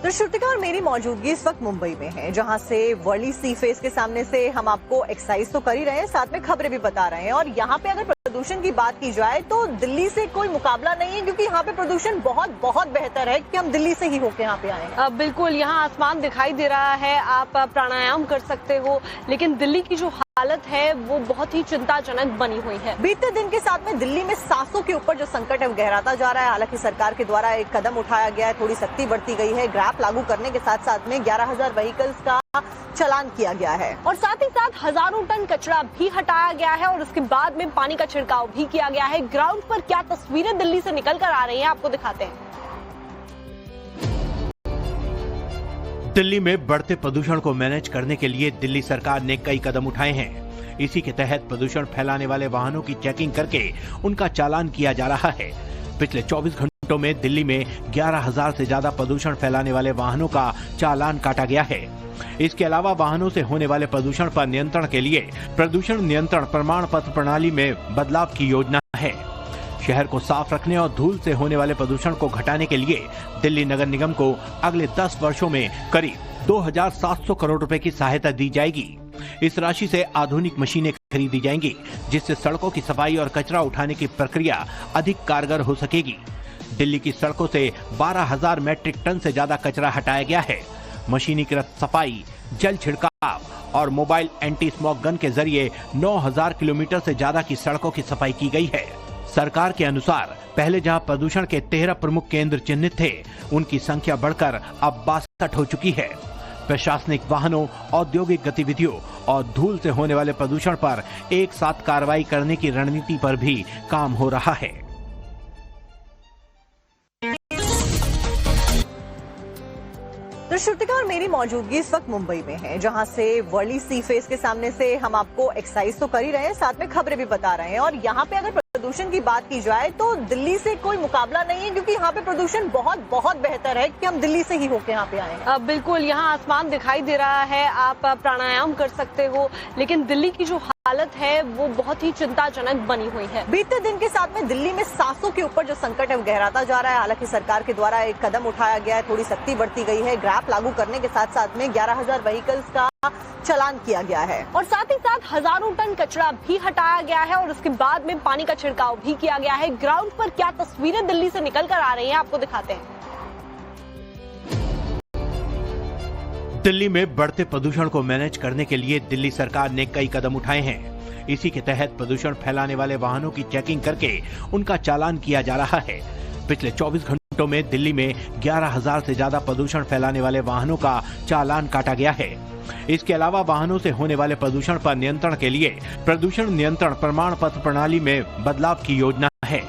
तो श्रुतिका और मेरी मौजूदगी इस वक्त मुंबई में है, जहां से वर्ली सी फेस के सामने से हम आपको एक्सरसाइज तो कर ही रहे हैं, साथ में खबरें भी बता रहे हैं। और यहाँ पे अगर प्रदूषण की बात की जाए तो दिल्ली से कोई मुकाबला नहीं है, क्योंकि यहाँ पे प्रदूषण बहुत बहुत बेहतर है कि हम दिल्ली से ही होके यहाँ पे आए। बिल्कुल, यहाँ आसमान दिखाई दे रहा है, आप प्राणायाम कर सकते हो, लेकिन दिल्ली की जो हालत है वो बहुत ही चिंताजनक बनी हुई है। बीते दिन के साथ में दिल्ली में सांसों के ऊपर जो संकट है वो गहराता जा रहा है। हालांकि सरकार के द्वारा एक कदम उठाया गया है, थोड़ी सख्ती बढ़ती गई है। ग्रैप लागू करने के साथ साथ में 11,000 व्हीकल्स का चालान किया गया है और साथ ही साथ हजारों टन कचरा भी हटाया गया है और उसके बाद में पानी का छिड़काव भी किया गया है। ग्राउंड पर क्या तस्वीरें दिल्ली से निकल कर आ रही हैं, आपको दिखाते हैं। दिल्ली में बढ़ते प्रदूषण को मैनेज करने के लिए दिल्ली सरकार ने कई कदम उठाए हैं। इसी के तहत प्रदूषण फैलाने वाले वाहनों की चेकिंग करके उनका चालान किया जा रहा है। पिछले 24 घंटों में दिल्ली में 11,000 से ज्यादा प्रदूषण फैलाने वाले वाहनों का चालान काटा गया है। इसके अलावा वाहनों से होने वाले प्रदूषण पर नियंत्रण के लिए प्रदूषण नियंत्रण प्रमाण पत्र प्रणाली में बदलाव की योजना है। शहर को साफ रखने और धूल से होने वाले प्रदूषण को घटाने के लिए दिल्ली नगर निगम को अगले 10 वर्षों में करीब 2,700 करोड़ रुपए की सहायता दी जाएगी। इस राशि से आधुनिक मशीनें खरीदी जाएंगी, जिससे सड़कों की सफाई और कचरा उठाने की प्रक्रिया अधिक कारगर हो सकेगी। दिल्ली की सड़कों से 12,000 मैट्रिक टन से ज्यादा कचरा हटाया गया है। मशीनीकृत सफाई, जल छिड़काव और मोबाइल एंटी स्मोक गन के जरिए 9,000 किलोमीटर से ज्यादा की सड़कों की सफाई की गई है। सरकार के अनुसार पहले जहां प्रदूषण के 13 प्रमुख केंद्र चिन्हित थे, उनकी संख्या बढ़कर अब 62 हो चुकी है। प्रशासनिक वाहनों, औद्योगिक गतिविधियों और धूल से होने वाले प्रदूषण पर एक साथ कार्रवाई करने की रणनीति पर भी काम हो रहा है। तो श्रुतिका और मेरी मौजूदगी इस वक्त मुंबई में है, जहां से वर्ली सी फेस के सामने से हम आपको एक्सरसाइज तो कर ही रहे हैं, साथ में खबरें भी बता रहे हैं। और यहाँ पे अगर प्रदूषण की बात की जाए तो दिल्ली से कोई मुकाबला नहीं है, क्योंकि यहाँ पे प्रदूषण बहुत बहुत बेहतर है कि हम दिल्ली से ही होके यहाँ पे आए। बिल्कुल, यहाँ आसमान दिखाई दे रहा है, आप प्राणायाम कर सकते हो, लेकिन दिल्ली की जो हालत है वो बहुत ही चिंताजनक बनी हुई है। बीते दिन के साथ में दिल्ली में सांसों के ऊपर जो संकट है वो गहराता जा रहा है। हालांकि सरकार के द्वारा एक कदम उठाया गया है, थोड़ी सख्ती बढ़ती गई है। ग्रैप लागू करने के साथ साथ में 11,000 व्हीकल्स का चालान किया गया है और साथ ही साथ हजारों टन कचरा भी हटाया गया है और उसके बाद में पानी का छिड़काव भी किया गया है। ग्राउंड पर क्या तस्वीरें दिल्ली से निकल कर आ रही हैं, आपको दिखाते हैं। दिल्ली में बढ़ते प्रदूषण को मैनेज करने के लिए दिल्ली सरकार ने कई कदम उठाए हैं। इसी के तहत प्रदूषण फैलाने वाले वाहनों की चेकिंग करके उनका चालान किया जा रहा है। पिछले 24 घंटों में दिल्ली में 11,000 से ज्यादा प्रदूषण फैलाने वाले वाहनों का चालान काटा गया है। इसके अलावा वाहनों से होने वाले प्रदूषण पर नियंत्रण के लिए प्रदूषण नियंत्रण प्रमाण पत्र प्रणाली में बदलाव की योजना है।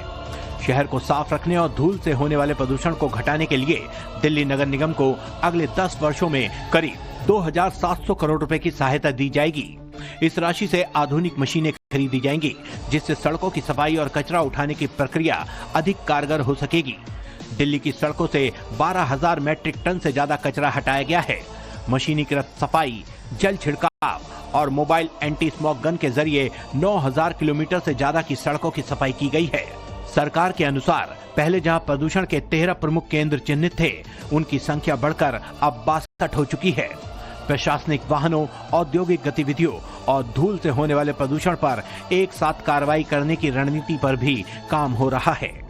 शहर को साफ रखने और धूल से होने वाले प्रदूषण को घटाने के लिए दिल्ली नगर निगम को अगले 10 वर्षों में करीब 2,700 करोड़ रुपए की सहायता दी जाएगी। इस राशि से आधुनिक मशीनें खरीदी जाएंगी, जिससे सड़कों की सफाई और कचरा उठाने की प्रक्रिया अधिक कारगर हो सकेगी। दिल्ली की सड़कों से 12,000 मैट्रिक टन से ज्यादा कचरा हटाया गया है। मशीनीकृत सफाई, जल छिड़काव और मोबाइल एंटी स्मोक गन के जरिए 9,000 किलोमीटर से ज्यादा की सड़कों की सफाई की गई है। सरकार के अनुसार पहले जहां प्रदूषण के 13 प्रमुख केंद्र चिन्हित थे, उनकी संख्या बढ़कर अब 62 हो चुकी है। प्रशासनिक वाहनों, औद्योगिक गतिविधियों और धूल से होने वाले प्रदूषण पर एक साथ कार्रवाई करने की रणनीति पर भी काम हो रहा है।